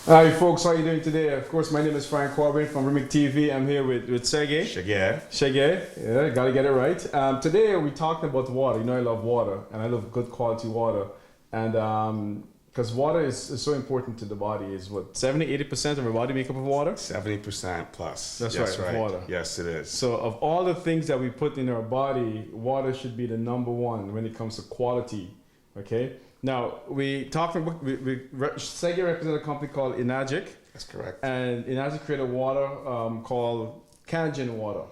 Hi folks, how you doing today? Of course, my name is Frank Corbin from REMIC TV. I'm here with Sege. Sege. Yeah, gotta get it right. Today we're talking about water. You know I love water, and I love good quality water. And because water is so important to the body. Is what, 70-80% of our body make up of water? 70% plus. That's yes, right, water. Yes, it is. So of all the things that we put in our body, water should be the number one when it comes to quality. Okay? Now, Sege represents a company called Enagic. That's correct. And Enagic created water called Kangen Water.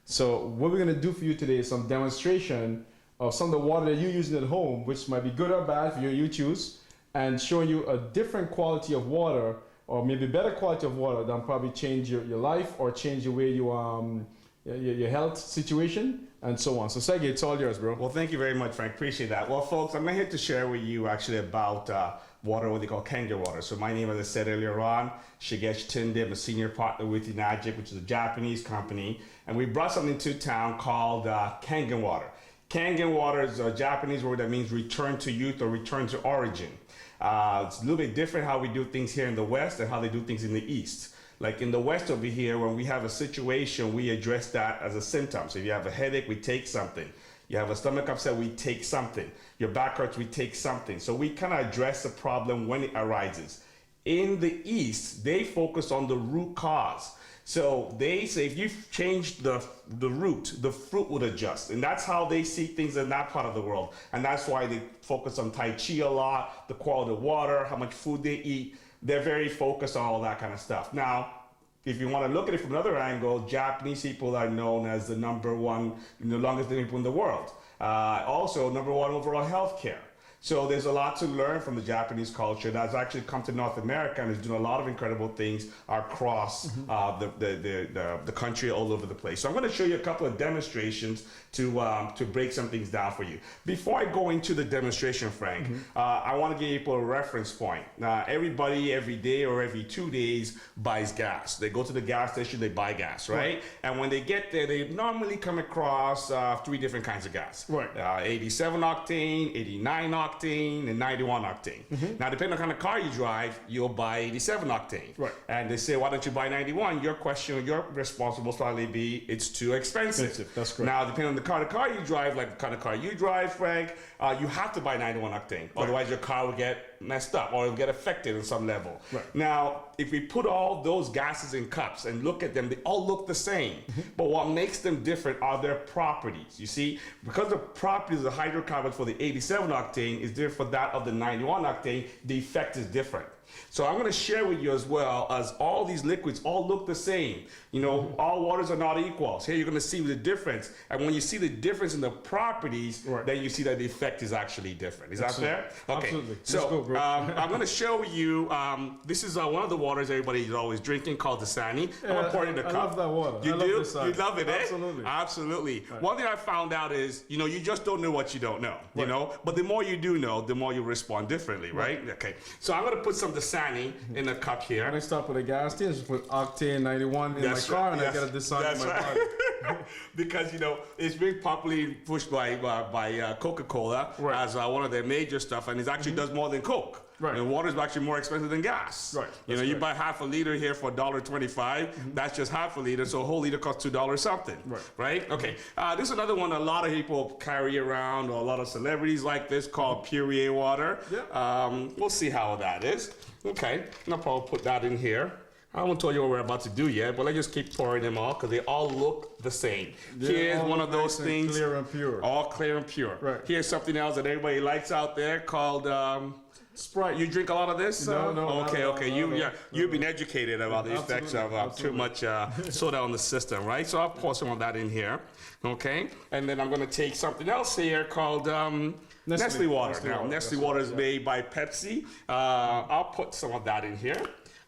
So what we're going to do for you today is some demonstration of some of the water that you're using at home, which might be good or bad for you choose, and showing you a different quality of water, or maybe better quality of water that probably change your life or change the way you your health situation and so on. So Sege, it's all yours, bro. Well, thank you very much, Frank. Appreciate that. Well, folks, I'm here to share with you actually about water, what they call Kangen Water. So my name, as I said earlier on, Sege Tainted. I'm a senior partner with Enagic, which is a Japanese company. And we brought something to town called Kangen Water. Kangen Water is a Japanese word that means return to youth or return to origin. It's a little bit different how we do things here in the West and how they do things in the East. Like in the West over here, when we have a situation, we address that as a symptom. So if you have a headache, we take something. You have a stomach upset, we take something. Your back hurts, we take something. So we kind of address the problem when it arises. In the East, they focus on the root cause. So they say if you change the root, the fruit would adjust. And that's how they see things in that part of the world. And that's why they focus on Tai Chi a lot, the quality of water, how much food they eat. They're very focused on all that kind of stuff. Now, if you want to look at it from another angle, Japanese people are known as the number one, the longest living people in the world. Also, number one overall healthcare. So there's a lot to learn from the Japanese culture that's actually come to North America and is doing a lot of incredible things across the country, all over the place. So I'm going to show you a couple of demonstrations to break some things down for you. Before I go into the demonstration, Frank, I want to give people a reference point. Everybody every day or every 2 days buys gas. They go to the gas station, they buy gas, right? And when they get there, they normally come across 3 different kinds of gas. 87 octane, 89 octane, and 91 octane. Now, depending on the kind of car you drive, you'll buy 87 octane. And they say, why don't you buy 91? Your response will probably be, it's too expensive. That's correct. Now, depending on the kind of car you drive, like the kind of car you drive, Frank, you have to buy 91 octane. Otherwise, your car will get messed up or it'll get affected on some level. Now, if we put all those gases in cups and look at them, they all look the same. But what makes them different are their properties. You see, because the properties of the hydrocarbons for the 87 octane is different for that of the 91 octane, the effect is different. So I'm going to share with you as well as all these liquids all look the same. You know, all waters are not equal. So here you're going to see the difference. And when you see the difference in the properties, then you see that the effect is actually different. Is that fair? Okay. Absolutely. So I'm going to show you, this is one of the waters everybody is always drinking called the Sani. I'm going to pour it in the cup. I love that water. You do? You love it, eh? Absolutely. Absolutely. One thing I found out is, you know, you just don't know what you don't know, you know? But the more you do know, the more you respond differently, right? Okay. So I'm going to put some of the Sani in a cup here. When I stop at a gas station, just put octane 91 in my car, and I get a design in my body. Because, you know, it's very popularly pushed by Coca-Cola as one of their major stuff, and it actually does more than Coke. And water is actually more expensive than gas. You know, you buy half a liter here for $1.25. That's just half a liter, so a whole liter costs $2 something. Right? Okay. This is another one a lot of people carry around, or a lot of celebrities like this, called Puree water. We'll see how that is. Okay. I'll probably put that in here. I won't tell you what we're about to do yet, but let's just keep pouring them all because they all look the same. Here's one of those things. Clear and pure. All clear and pure. Here's something else that everybody likes out there called Sprite. You drink a lot of this? No. Okay. You've been educated about the effects of too much soda on the system, right? So I'll pour some of that in here. Okay. And then I'm going to take something else here called Nestle water. Now, Nestle water is made by Pepsi. I'll put some of that in here.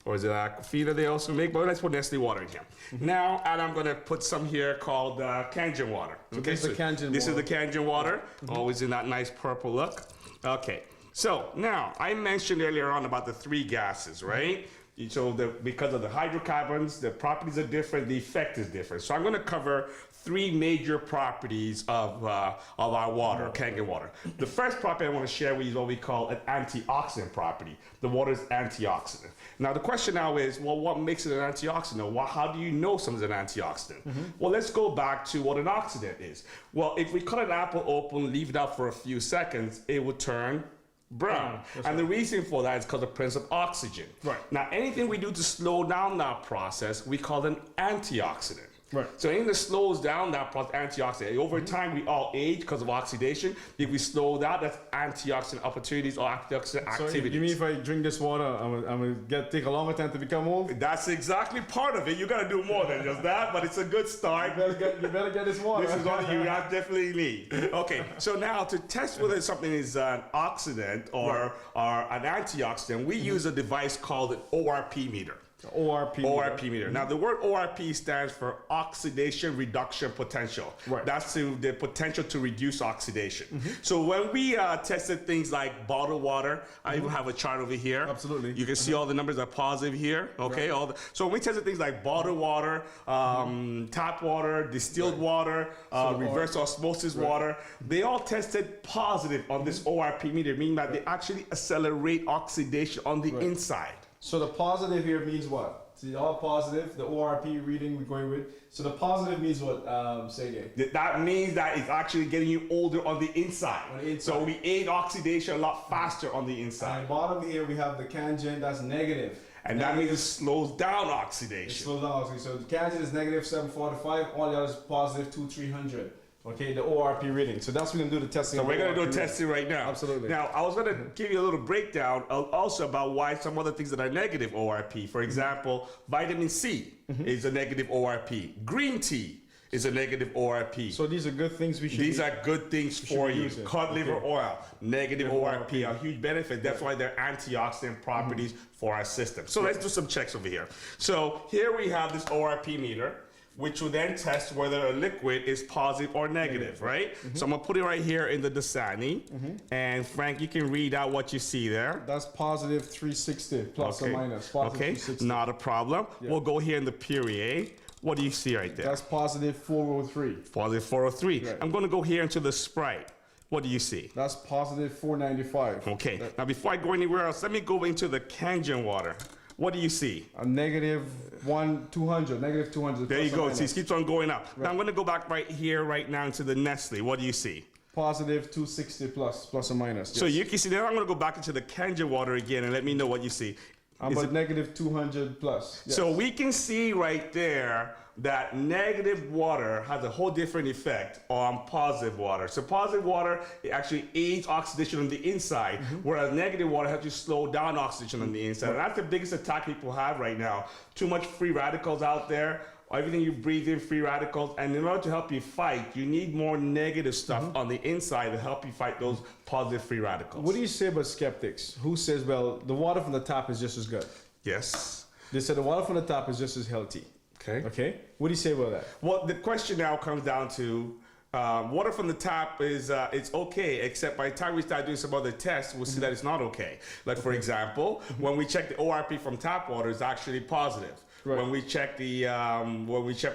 Or is it Aquafina they also make? But let's put Nestle water in here. Now, and I'm going to put some here called Kangen water. Okay, so this is the Kangen water. Always in that nice purple look. Okay. So now, I mentioned earlier on about the 3 gases, right? So because of the hydrocarbons, the properties are different, the effect is different. So I'm going to cover 3 major properties of our water, Kangen water. The first property I want to share with you is what we call an antioxidant property. The water is antioxidant. Now the question now is, well, what makes it an antioxidant? Well, how do you know something's an antioxidant? Well, let's go back to what an oxidant is. Well, if we cut an apple open, leave it out for a few seconds, it would turn brown. And the reason for that is because of the presence of oxygen. Right. Now, anything we do to slow down that process, we call an antioxidant. Right. So anything that slows down that process, antioxidant. Over time, we all age because of oxidation. If we slow that, that's antioxidant opportunities or antioxidant activities. You mean if I drink this water, I'm gonna take a longer time to become old? That's exactly part of it. You got to do more than just that, but it's a good start. You better get this water. This is what you definitely need. Okay, so now to test whether something is an oxidant or an antioxidant, we use a device called an ORP meter. ORP meter. Now, the word ORP stands for oxidation reduction potential. Right. That's the potential to reduce oxidation. So when we tested things like bottled water, I even have a chart over here. Absolutely. You can see all the numbers are positive here. Okay. Right. So when we tested things like bottled water, tap water, distilled water, reverse osmosis water, they all tested positive on this ORP meter, meaning that they actually accelerate oxidation on the inside. So the positive here means what? See, all positive, the ORP reading we're going with. So the positive means what, Sege? That means that it's actually getting you older on the inside. So we aid oxidation a lot faster on the inside. And bottom here we have the Kangen, that's negative. And that means it slows down oxidation. It slows down oxidation. So the Kangen is negative 745, all the others positive 2300. Okay, the ORP reading. So that's what we're going to do the testing. So we're going to do testing right now. Absolutely. Now, I was going to give you a little breakdown also about why some other things that are negative ORP. For example, vitamin C is a negative ORP. Green tea is a negative ORP. So these are good things we should These are good things for you. Cod liver oil, negative ORP, a huge benefit. That's why they're antioxidant properties for our system. So let's do some checks over here. So here we have this ORP meter, which will then test whether a liquid is positive or negative, right? So I'm gonna put it right here in the Dasani. And Frank, you can read out what you see there. That's positive 360 plus or minus. Positive 360. Not a problem. We'll go here in the Perrier. What do you see right there? That's positive 403. Positive 403. Right. I'm gonna go here into the Sprite. What do you see? That's positive 495. Okay, now before I go anywhere else, let me go into the Kangen water. What do you see? A negative 200, negative 200. There you go. See, it keeps on going up. Right. Now I'm going to go back right here, right now into the Nestle. What do you see? Positive 260 plus or minus. Yes. So you can see, now I'm going to go back into the Kangen water again and let me know what you see. I'm at negative 200 plus. Yes. So we can see right there that negative water has a whole different effect on positive water. So positive water, it actually aids oxidation on the inside, whereas negative water helps you slow down oxidation on the inside. And that's the biggest attack people have right now. Too much free radicals out there. Everything you breathe in, free radicals. And in order to help you fight, you need more negative stuff on the inside to help you fight those positive free radicals. What do you say about skeptics? Who says, well, the water from the tap is just as good? Yes. They said the water from the tap is just as healthy. Okay. What do you say about that? Well, the question now comes down to water from the tap is it's okay, except by the time we start doing some other tests, we'll see that it's not okay. Like for example, when we check the ORP from tap water, it's actually positive. Right. When we check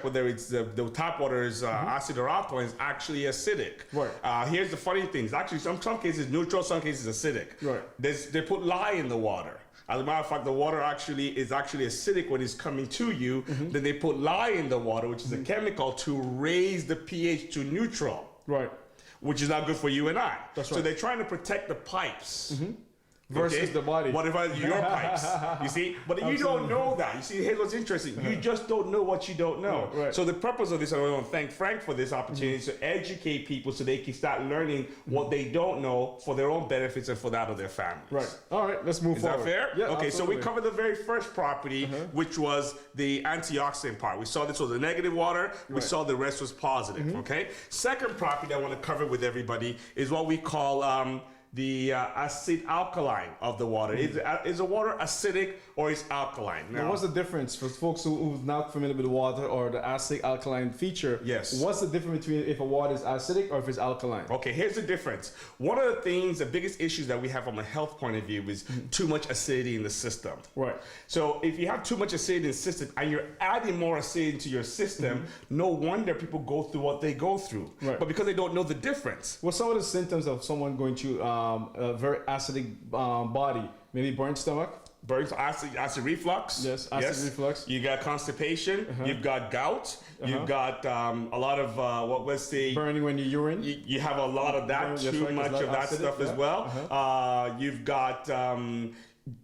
whether it's the tap water is acid or alkaline, it's actually acidic. Right. Here's the funny thing: it's actually some cases neutral, some cases acidic. Right. They put lye in the water. As a matter of fact, the water is actually acidic when it's coming to you. Then they put lye in the water, which is a chemical to raise the pH to neutral. Right. Which is not good for you and I. That's right. So they're trying to protect the pipes. Versus the body. What about your pipes? You see? But you don't know that. You see, here's what's interesting. You just don't know what you don't know. Right. So the purpose of this, and I want to thank Frank for this opportunity, is to educate people so they can start learning what they don't know for their own benefits and for that of their families. Right. All right, let's move forward. Is that fair? Yeah, okay, absolutely. so we covered the very first property, which was the antioxidant part. We saw this was the negative water. We saw the rest was positive, okay? Second property I want to cover with everybody is what we call the acid alkaline of the water. Is the water acidic or is alkaline? Now, what's the difference for folks who's not familiar with water or the acidic alkaline feature? Yes. What's the difference between if a water is acidic or if it's alkaline? Okay, here's the difference. One of the things, the biggest issues that we have from a health point of view is too much acidity in the system. Right. So if you have too much acidity in the system and you're adding more acidity into your system, no wonder people go through what they go through. Right. But because they don't know the difference. What's some of the symptoms of someone going through a very acidic body? Maybe burnt stomach? Burns, acid reflux. Yes, acid reflux. You got constipation. You've got gout. You've got a lot of what was the burning when you urine. You have a lot of that. Too much of that stuff as well. You've got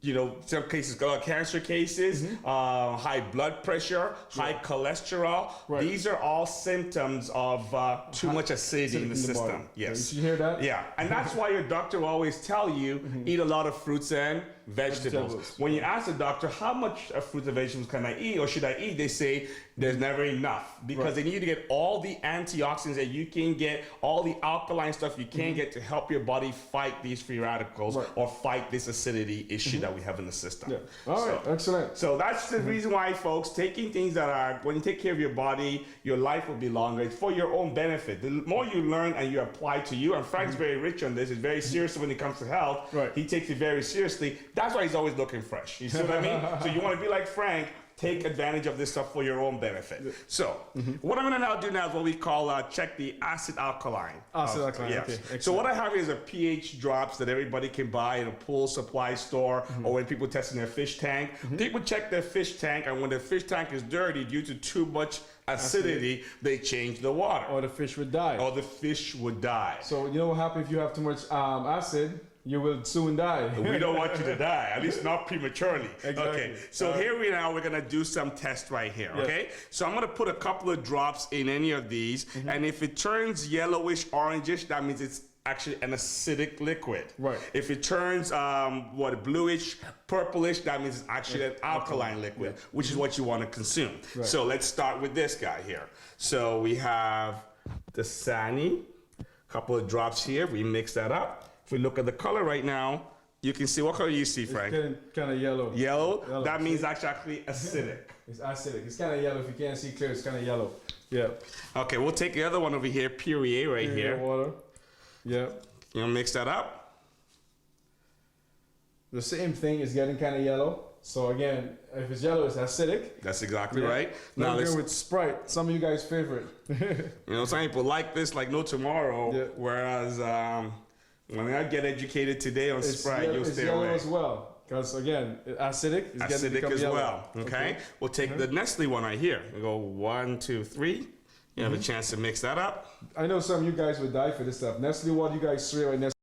you know, some cases, cancer cases, high blood pressure, high cholesterol. Right. These are all symptoms of too much acidity in the system. Body. Yes. Did you hear that? Yeah, and that's why your doctor will always tell you eat a lot of fruits and vegetables. When you ask the doctor how much fruits and vegetables can I eat or should I eat, they say there's never enough because they need to get all the antioxidants that you can get, all the alkaline stuff you can get to help your body fight these free radicals or fight this acidity issue that we have in the system. Yeah. All right, excellent. So that's the reason why, folks, taking things that are, when you take care of your body, your life will be longer. It's for your own benefit. The more you learn and you apply to you, and Frank's very rich on this, he's very serious when it comes to health. Right. He takes it very seriously. That's why he's always looking fresh. You see what I mean? So you want to be like Frank, take advantage of this stuff for your own benefit. So what I'm going to now do now is what we call check the acid alkaline. Acid alkaline, yes. okay. Excellent. So what I have is a pH drops that everybody can buy in a pool supply store or when people testing their fish tank. People check their fish tank, and when the fish tank is dirty due to too much acidity, they change the water. Or the fish would die. Or the fish would die. So you know what happens if you have too much acid? You will soon die. We don't want you to die, at least not prematurely. Exactly. Okay, so here we now, we're gonna do some tests right here, okay? So I'm gonna put a couple of drops in any of these, and if it turns yellowish, orangish, that means it's actually an acidic liquid. Right. If it turns bluish, purplish, that means it's actually an alkaline liquid, which is what you want to consume. Right. So let's start with this guy here. So we have the Sani, a couple of drops here. We mix that up. If we look at the color right now, you can see, what color do you see, Frank? It's getting kind of yellow. Yellow? That means that's actually acidic. It's acidic. It's kind of yellow. If you can't see clear, it's kind of yellow. Yeah. Okay, we'll take the other one over here, Puree right here. Water. Yeah. You know, mix that up. The same thing is getting kind of yellow. So again, if it's yellow, it's acidic. That's exactly right. Now let's go with Sprite. Some of you guys' favorite. You know, some people like this like no tomorrow. Yeah. Whereas when I get educated today on Sprite, you'll stay away. It's yellow as well. Because again, acidic is acidic as yellow. well. Okay. We'll take the Nestle one right here. We go 1, 2, 3. You have a chance to mix that up. I know some of you guys would die for this stuff. Nestle water, you guys swear by Nestle,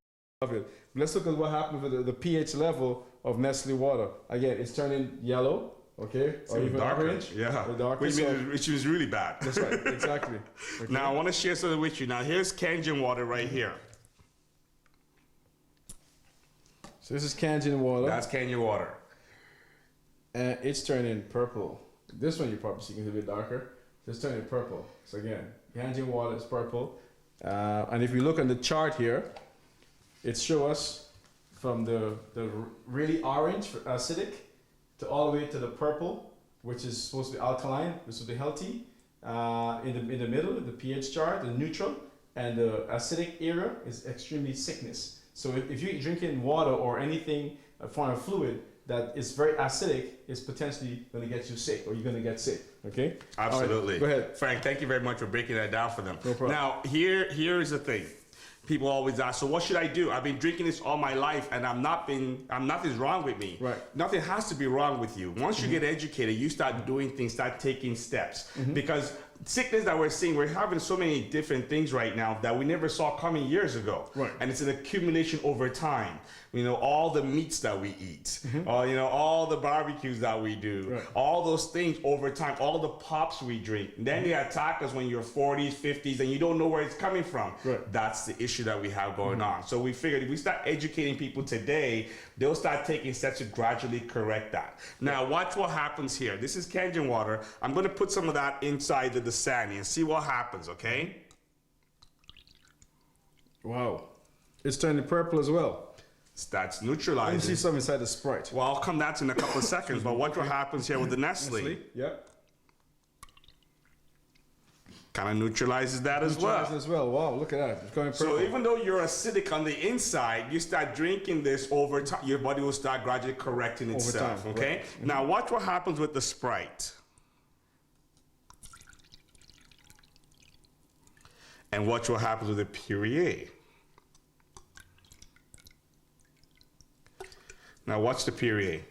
love it. Let's look at what happened with the pH level of Nestle water. Again, it's turning yellow, okay? Or even darker. Orange. Yeah. Or darker. Which is really bad. That's right, exactly. Okay. Now, I want to share something with you. Now, here's Kangen water right here. So this is Kangen water. That's Kangen water. And it's turning purple. This one you probably see is a bit darker. It's turning purple. So again, Kangen water is purple. And if we look on the chart here, it shows us from the really orange, acidic, to all the way to the purple, which is supposed to be alkaline, which will be healthy. In the middle, the pH chart, the neutral, and the acidic area is extremely sickness. So if you're drinking water or anything, a form of fluid that is very acidic, is potentially going to get you sick, or you're going to get sick. Okay? Absolutely. Right, go ahead, Frank. Thank you very much for breaking that down for them. No problem. Now, here is the thing. People always ask, so what should I do? I've been drinking this all my life, and nothing's wrong with me. Right. Nothing has to be wrong with you. Once you get educated, you start doing things, start taking steps. Because sickness that we're seeing, we're having so many different things right now that we never saw coming years ago. Right. And it's an accumulation over time. You know, all the meats that we eat, you know, all the barbecues that we do, all those things over time, all the pops we drink. Then they attack us when you're 40s, 50s, and you don't know where it's coming from. Right. That's the issue that we have going on. So we figured if we start educating people today, they'll start taking steps to gradually correct that. Now, watch what happens here. This is Kangen water. I'm going to put some of that inside the Dasani and see what happens, okay? Wow. It's turning purple as well. That's Let me see neutralizing. something inside the Sprite. Well, I'll come back to in a couple of seconds, but what happens here with the Nestle? Nestle? Yep. Kind of neutralizes that as well. As well. Wow, look at that. It's going purple. So even though you're acidic on the inside, you start drinking this over time, your body will start gradually correcting itself, time, okay? right. Now watch what happens with the Sprite. And watch what happens with the Perrier. Now watch the Perrier.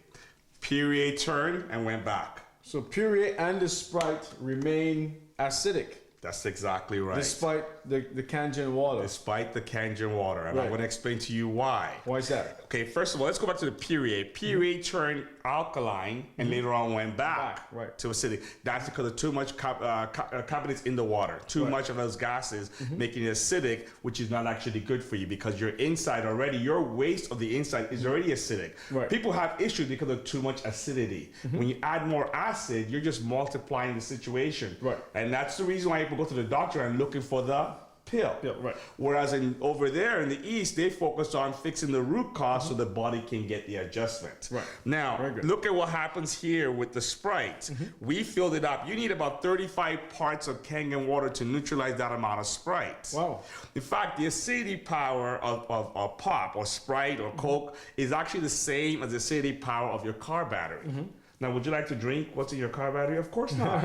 Perrier turned and went back. So Perrier and the Sprite remain acidic. That's exactly right. Despite the Kangen water. Despite the Kangen water. And I'm Right. going to explain to you why. Why is that? Okay, first of all, let's go back to the Perrier. Perrier turned alkaline and later on went back Right. to acidic. That's because of too much carbonates in the water. Too much of those gases making it acidic, which is not actually good for you because your inside already, your waste of the inside is already acidic. Right. People have issues because of too much acidity. When you add more acid, you're just multiplying the situation. Right. And that's the reason why people go to the doctor and looking for the pill. Right. Whereas over there in the East, they focus on fixing the root cause so the body can get the adjustment. Right. Now, Very good. look at what happens here with the Sprite. We filled it up. You need about 35 parts of Kangen water to neutralize that amount of Sprite. Wow. In fact, the acidity power of pop or Sprite or Coke is actually the same as the acidity power of your car battery. Now, would you like to drink what's in your car battery? Of course not.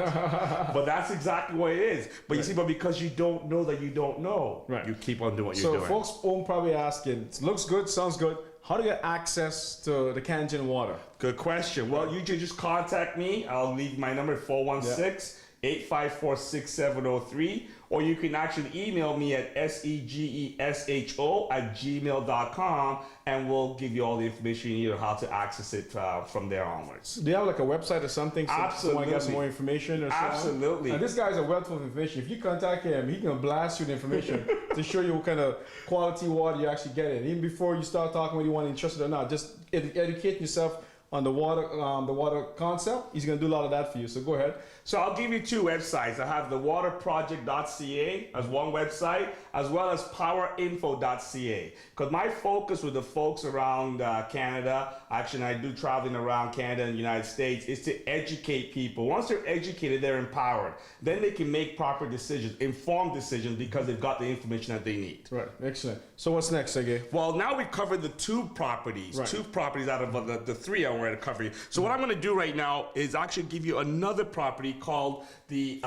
But that's exactly what it is. But you see, but because you don't know that you don't know, you keep on doing what you're doing. So folks home probably asking, it looks good, sounds good. How do you get access to the Kangen water? Good question. Well, you can just contact me. I'll leave my number at 416-854-6703. Or you can actually email me at segesho@gmail.com and we'll give you all the information you need on how to access it from there onwards. Do you have like a website or something? So Absolutely. someone get some more information or something? Absolutely. And this guy's a wealth of information. If you contact him, he can blast you the information to show you what kind of quality water you actually get in. Even before you start talking whether you want to interested or not, just educate yourself on the water concept. He's going to do a lot of that for you. So go ahead. So I'll give you two websites. I have the waterproject.ca as one website, as well as powerinfo.ca. Because my focus with the folks around Canada, actually I do traveling around Canada and the United States, is to educate people. Once they're educated, they're empowered. Then they can make proper decisions, informed decisions, because they've got the information that they need. Right, excellent. So what's next, Sege? Well, now we've covered the two properties out of the three I wanted to cover you. So what I'm going to do right now is actually give you another property called the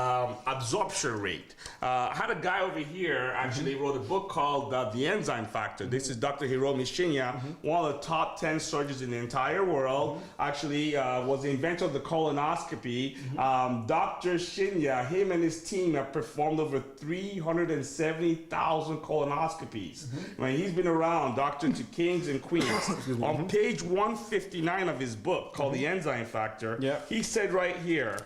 absorption rate. I had a guy over here actually wrote a book called The Enzyme Factor. This is Dr. Hiromi Shinya, one of the top 10 surgeons in the entire world. Actually was the inventor of the colonoscopy. Dr. Shinya, him and his team have performed over 370,000 colonoscopies. I mean, he's been around, doctor to kings and queens. On page 159 of his book called The Enzyme Factor, he said right here,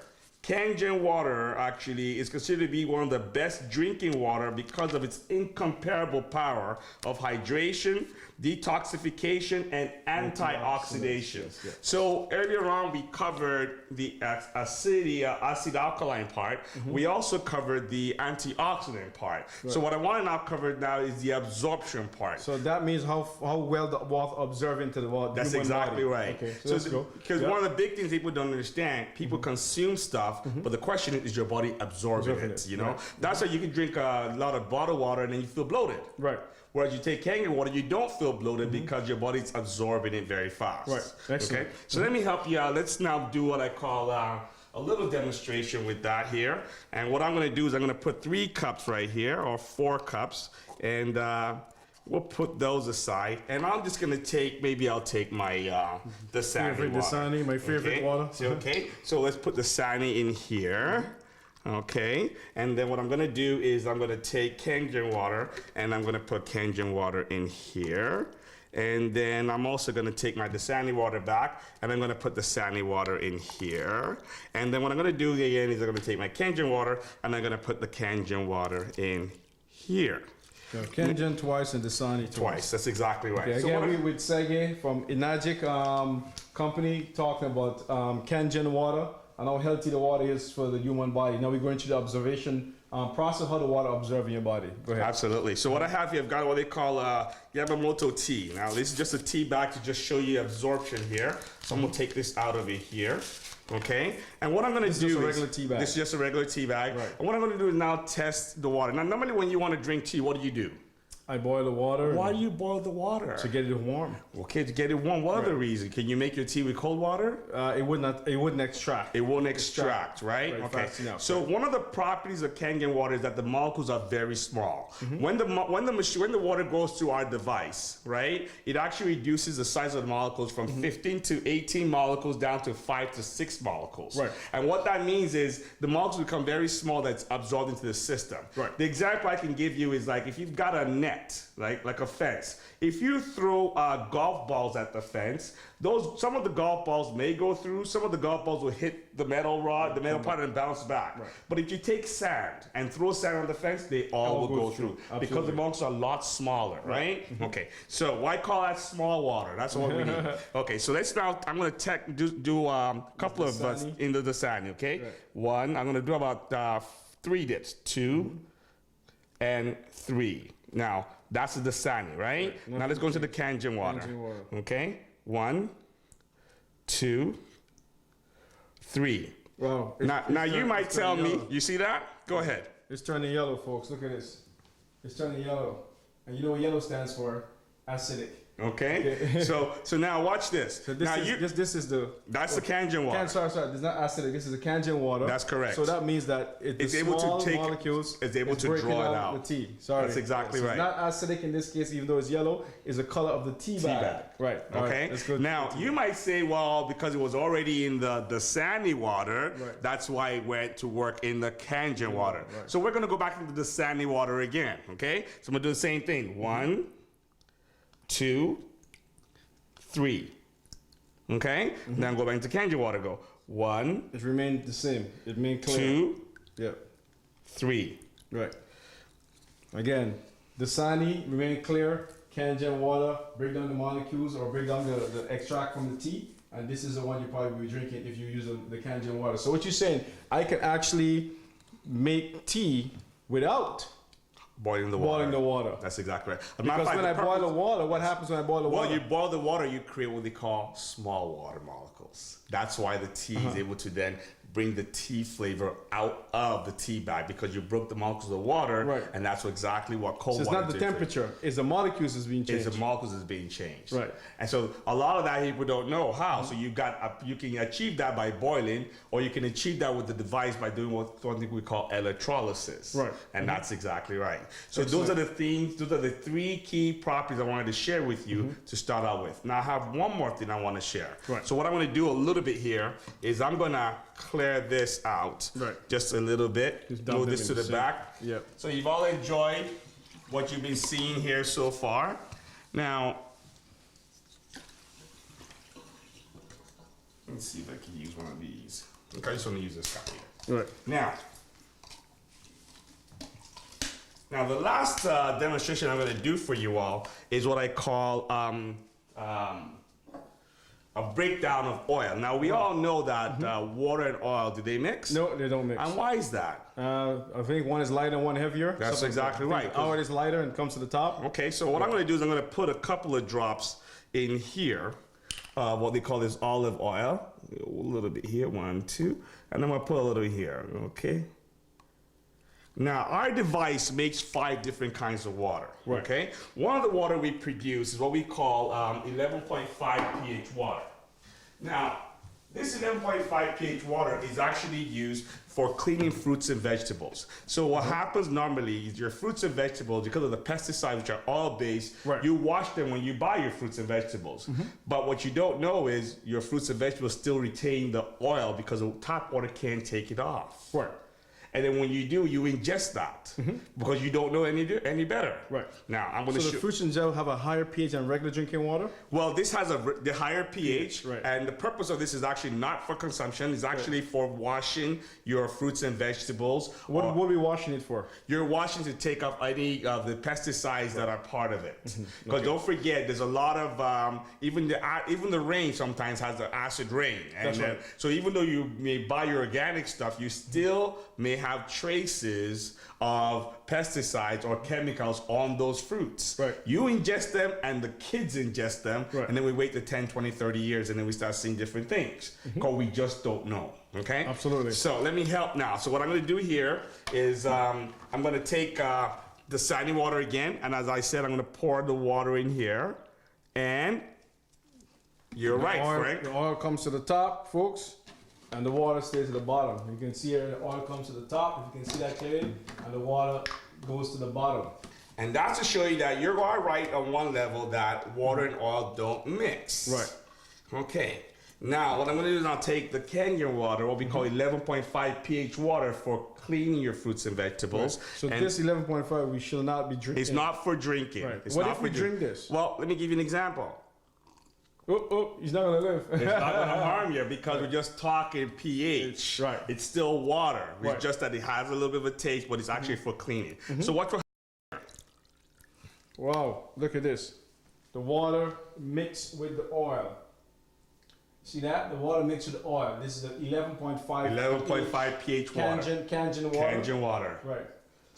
Kangen water actually is considered to be one of the best drinking water because of its incomparable power of hydration, detoxification, and antioxidation. So earlier on we covered the acid alkaline part. We also covered the antioxidant part. So what I want to now cover now is the absorption part. So that means how well the water absorbs into the water. That's exactly right. Okay, so let's go. Because one of the big things people don't understand, people consume stuff, but the question is your body absorbing it, you know? That's why you can drink a lot of bottled water and then you feel bloated. Right. Whereas you take Kangen water, you don't feel bloated because your body's absorbing it very fast. Right. Excellent. Okay? So let me help you out. Let's now do what I call a little demonstration with that here. And what I'm going to do is I'm going to put 3 cups right here, or 4 cups, and we'll put those aside. And I'm just going to take, maybe I'll take my Dasani water. Dasani, my favorite water. Okay, so let's put the Dasani in here. Okay, and then what I'm gonna do is I'm gonna take Kangen water and I'm gonna put Kangen water in here. And then I'm also gonna take my Dasani water back and I'm gonna put the Dasani water in here. And then what I'm gonna do again is I'm gonna take my Kangen water and I'm gonna put the Kangen water in here. So Kangen twice and Dasani twice. That's exactly right. Okay, so again, we with Sege from Enagic company talking about Kangen water and how healthy the water is for the human body. Now we're going to the observation process how the water absorbs in your body. Go ahead. Absolutely. So what I have here, I've got what they call Yamamoto tea. Now this is just a tea bag to just show you absorption here. So I'm gonna take this out of it here. Okay, and what I'm going to do is just a regular tea bag. This is just a regular tea bag. Right. And what I'm going to do is now test the water. Now, normally when you want to drink tea, what do? I boil the water. Why do you boil the water? To get it warm. Okay, to get it warm. What other reason? Can you make your tea with cold water? It wouldn't extract. It won't extract, right? Okay. Fast enough, So one of the properties of Kangen water is that the molecules are very small. When the water goes through our device, right, it actually reduces the size of the molecules from 15 to 18 molecules down to 5 to 6 molecules. Right. And what that means is the molecules become very small that's absorbed into the system. Right. The example I can give you is like if you've got a net, like a fence. If you throw golf balls at the fence, some of the golf balls may go through, some of the golf balls will hit the metal rod, the metal part, and bounce back. Right. But if you take sand and throw sand on the fence, they all will go through because the molecules are a lot smaller, right? Okay, so why call that small water? That's what we need. Okay, so let's now, I'm going to do a couple of into the sand, okay? Right. One, I'm going to do about 3 dips, 2 and 3. Now, that's the Dasani, right? Now let's go into the Kangen water. Okay? 1, 2, 3. Wow. Now you might tell me, you see that? Go ahead. It's turning yellow, folks. Look at this. It's turning yellow. And you know what yellow stands for? Acidic. Okay. So now watch this. So this is the. That's the Kangen water. Sorry. This is not acidic. This is the Kangen water. That's correct. So that means that it's able to take molecules. It's able to draw it out. The tea. Sorry. That's exactly right. It's not acidic in this case, even though it's yellow. It's the color of the tea bag. Right. Okay. Right. Let's go now you might say, well, because it was already in the sandy water, that's why it went to work in the Kangen water. Right. So we're gonna go back into the sandy water again. Okay. So I'm gonna do the same thing. 1, 2, 3. Okay? Now go back into Kangen water. Go 1. It remained the same. It remained clear. 2. Yep. 3. Right. Again, the Dasani remain clear. Kangen water, break down the molecules or break down the extract from the tea. And this is the one you probably will be drinking if you use the Kangen water. So what you're saying, I can actually make tea without boiling the water. That's exactly right. Because when I boil the water, what happens when I boil the water? Well, you boil the water, you create what they call small water molecules. That's why the tea is able to then bring the tea flavor out of the tea bag because you broke the molecules of the water, and that's exactly what cold water is. So it's not the temperature, it's the molecules is being changed. It's the molecules is being changed. Right. And so a lot of that people don't know how. So you can achieve that by boiling, or you can achieve that with the device by doing something we call electrolysis. Right. And that's exactly right. So those are the things, those are the 3 key properties I wanted to share with you to start out with. Now I have one more thing I want to share. Right. So what I'm going to do a little bit here is I'm going to clear this out just a little bit. Move this to the back. Yep. So you've all enjoyed what you've been seeing here so far. Now, let's see if I can use one of these. Okay, I just want to use this guy here. Right. Now the last demonstration I'm going to do for you all is what I call a breakdown of oil. Now we all know that water and oil, do they mix? No, they don't mix. And why is that? I think one is lighter and one heavier. That's exactly right. Ours is lighter and comes to the top. Okay, so what I'm going to do is I'm going to put a couple of drops in here, what they call this olive oil. A little bit here, 1, 2, and I'm going to put a little here, okay? Now, our device makes 5 different kinds of water, okay? One of the water we produce is what we call 11.5 pH water. Now, this 11.5 pH water is actually used for cleaning fruits and vegetables. So what happens normally is your fruits and vegetables, because of the pesticides which are oil-based, you wash them when you buy your fruits and vegetables. But what you don't know is your fruits and vegetables still retain the oil because the tap water can't take it off. And then when you do, you ingest that because you don't know any better. Now, I'm going to So the fruits and gel have a higher pH than regular drinking water? Well, this has the higher pH, and the purpose of this is actually not for consumption. It's actually for washing your fruits and vegetables. What are we washing it for? You're washing to take off any of the pesticides that are part of it. Because don't forget, there's a lot of even the rain sometimes has the acid rain. And so even though you may buy your organic stuff, you still may may have traces of pesticides or chemicals on those fruits. Right. You ingest them and the kids ingest them, right. and then we wait the 10, 20, 30 years, and then we start seeing different things because we just don't know. Okay? Absolutely. So let me help now. So what I'm going to do here is I'm going to take the saline water again, and as I said, I'm going to pour the water in here, and you're right, Frank. The oil comes to the top, folks, and the water stays at the bottom. You can see here the oil comes to the top, if you can see that clearly, and the water goes to the bottom. And that's to show you that you're all right on one level, that water and oil don't mix. Right. Okay. Now, what I'm going to do is I'll take the Kangen water, what we call 11.5 pH water, for cleaning your fruits and vegetables. Right. So this 11.5 we shall not be drinking. It's not for drinking. Right. It's What not if we for drink this? Well, let me give you an example. He's not gonna live. It's not going to harm you because we're just talking pH. Right. It's still water. It's Right. just that it has a little bit of a taste, but it's actually for cleaning. So what will Wow, look at this. The water mixed with the oil. See that? The water mixed with the oil. This is the 11.5 11.5 pH water. Kangen water. Kangen water. Right.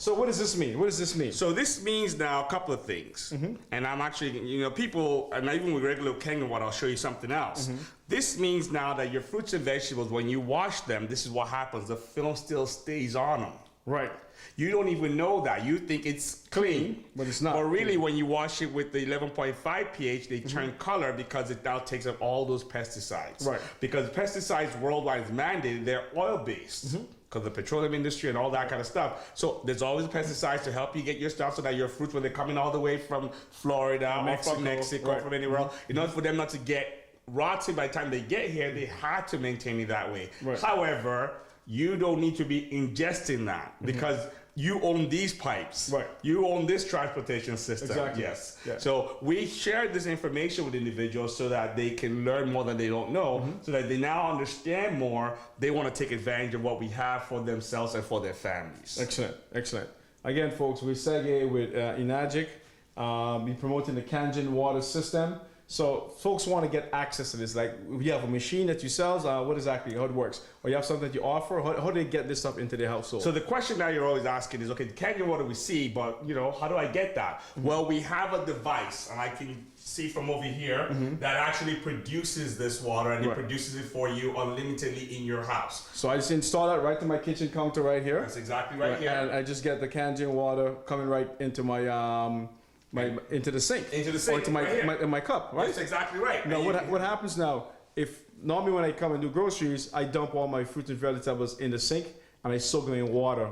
So what does this mean? What does this mean? So this means now a couple of things. And I'm actually, you know, people, and even with regular Kangen water, I'll show you something else. This means now that your fruits and vegetables, when you wash them, this is what happens. The film still stays on them. Right. You don't even know that. You think it's clean. But it's not. But really, when you wash it with the 11.5 pH, they turn color because it now takes up all those pesticides. Right. Because pesticides worldwide is mandated, they're oil-based. Because the petroleum industry and all that kind of stuff. So there's always pesticides to help you get your stuff so that your fruits, when they're coming all the way from Florida or from Mexico or from anywhere else, in order for them not to get rotten by the time they get here, they had to maintain it that way. Right. However, you don't need to be ingesting that because you own these pipes. Right. You own this transportation system. Exactly. Yes. Yeah. So we share this information with individuals so that they can learn more than they don't know, so that they now understand more. They want to take advantage of what we have for themselves and for their families. Excellent, excellent. Again, folks, we're Sege with Enagic. Be promoting the Kangen water system. So folks want to get access to this. Like, you have a machine that you sell. What exactly, how it works? Or you have something that you offer? How do they get this stuff into their household? So the question now you're always asking is, okay, Kangen water we see, but you know, how do I get that? Well, we have a device, and I can see from over here that actually produces this water, and it produces it for you unlimitedly in your house. So I just install that right to my kitchen counter right here. That's exactly right here. And I just get the Kangen water coming right into my into the sink. Into the sink, or to my cup, right? That's exactly right. Now what happens now, if normally when I come and do groceries, I dump all my fruits and vegetables in the sink and I soak them in water.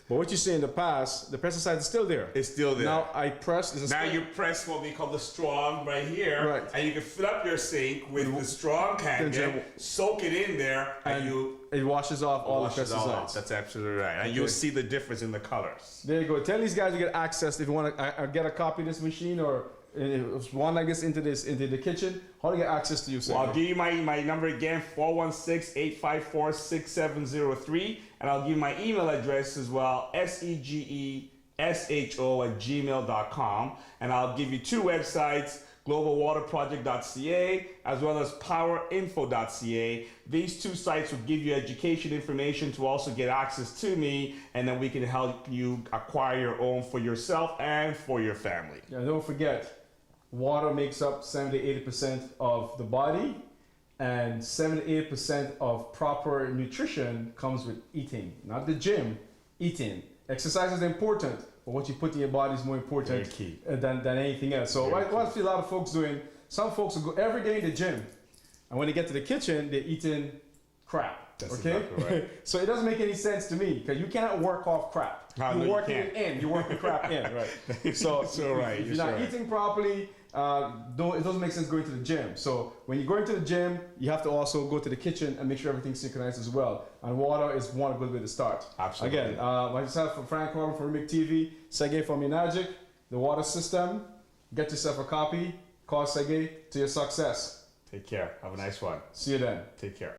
But what you see in the past, the pesticide is still there. It's still there. Now I press. Now you press what we call the strong right here, right. And you can fill up your sink with the strong Kangen, soak it in there, and it washes off all the pesticides. That's absolutely right, and you'll see the difference in the colors. There you go. Tell these guys to get access if you want to get a copy of this machine or one like this into the kitchen. How to get access to you? Well, I'll give you my number again, 416-854-6703, and I'll give you my email address as well, segesho@gmail.com, and I'll give you two websites, globalwaterproject.ca as well as powerinfo.ca. These two sites will give you education information to also get access to me, and then we can help you acquire your own for yourself and for your family. Yeah, don't forget, water makes up 70-80% of the body, and 78% of proper nutrition comes with eating. Not the gym, eating. Exercise is important, but what you put in your body is more important than anything else. So what I see a lot of folks doing, some folks will go every day in the gym, and when they get to the kitchen, they're eating crap. That's okay? Exactly right. So it doesn't make any sense to me, because you cannot work off crap. You work it in, you work the crap in, right? So if you're not eating properly, it doesn't make sense going to the gym. So when you're going to the gym, you have to also go to the kitchen and make sure everything's synchronized as well. And water is one good way to start. Absolutely. Again, myself from Frank Corbin from REMIC TV, Sege from Enagic, the water system. Get yourself a copy. Call Sege to your success. Take care. Have a nice one. See you then. Take care.